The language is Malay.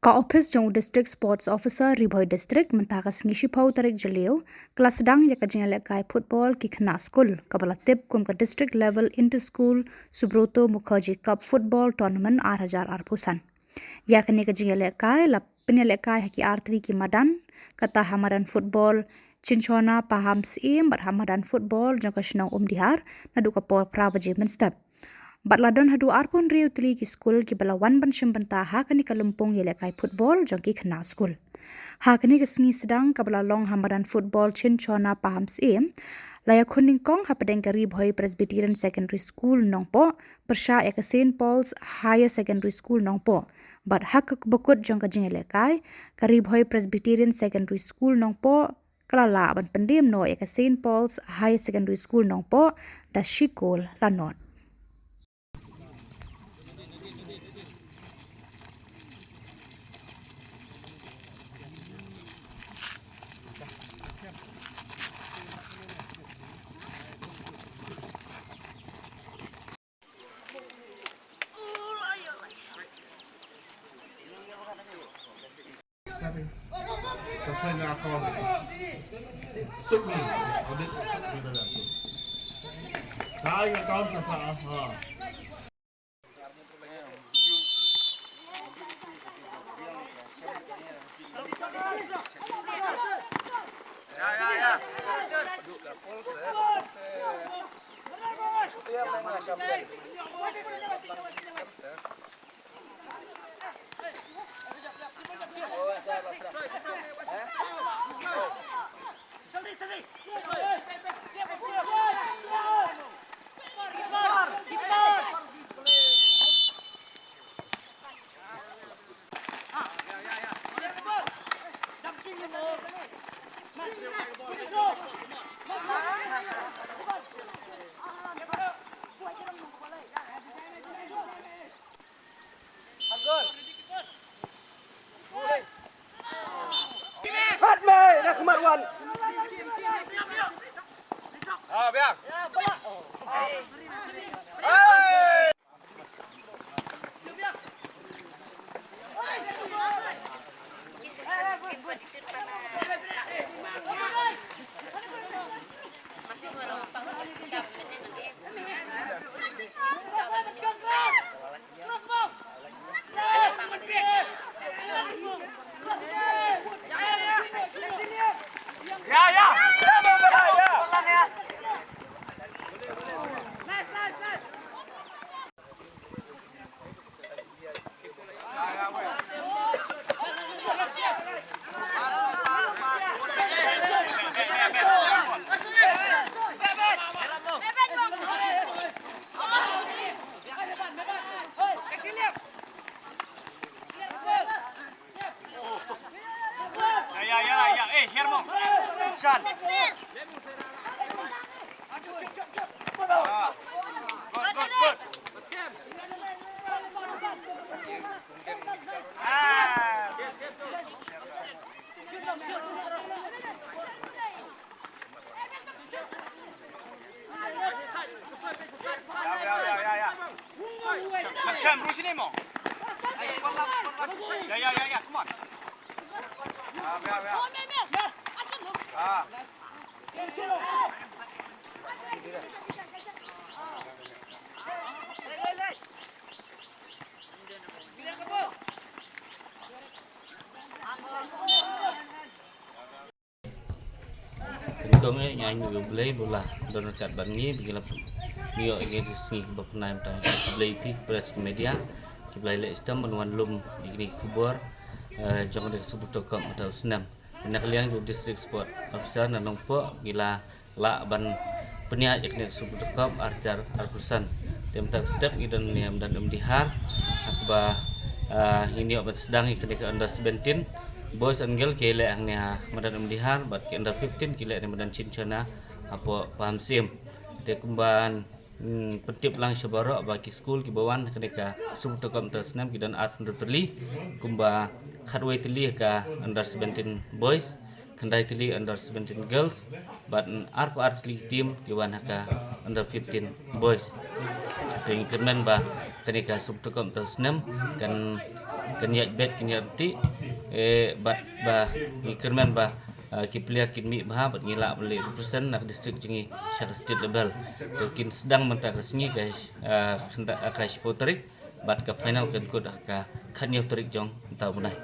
Ka office jong district sports officer Riboy district mentakas ngishi pau tarik jaleo kelas sedang ya kajingale kai football ki khna school kabala tip kum ka district level inter school Subroto Mukherjee Cup football tournament 8000 arpusan ya kani kajingale kai la pinale kai ki artri ki madan kata hamadan football Cinchona paham sim bar hamadan football jong kashnang dihar nadu ka por prabaje menstap Batladon hadu arpon riu tili ki school ki balawan ban shimbanta hakani kalumpong yelekai football jongki khna school. Hakani kesngi sedang kabala long hamadan football Cinchona paham sim laya kuning kong hapadeng kari bhoi Presbyterian Secondary School nongpo persha ya ke St. Paul's Higher Secondary School nongpo. Bat hak bakut jongka jingelekai kari bhoi Presbyterian Secondary School nongpo kalala ban pendim no ya ke St. Paul's Higher Secondary School nongpo da shikol lanot. Sesuai dengan akal Sub ni audit sub ni dah tu. Saya ingat kau tak Kong nyanyi boleh bola don kat bangi bigila niyo ige sing bapnaim ta boleh pi press media ki boleh le stem banwan lum igni kubur jong de subuto kam atau senam nak liang ju district sport officer na nongpo gila la ban penia ikni subuto kam arjar arpusan tem tak step idon niam dan dihar akba ini obat sedang ikni ke under 17 boys and girl kile angnya madan dihar bat ke under 15 kile ni madan Cinchona apo paham sim te kumban pentip lang syabara bagi school ki bawan kenika subuto kam tersnam ki dan art terli kumba khatway tili ka under 17 boys kandai tili under 17 girls but art team ki wan ka under 15 boys ting kemen ba kenika subuto kam tersnam kan kenyat bet kenyat ti bat ba ikerman ba ki player kin mi bah bat ngila boleh represent nak district jengi syar state level to kin sedang mentah kesini guys hendak akai sportrik bat ke final kan kod ka khanyo trik jong tahu munai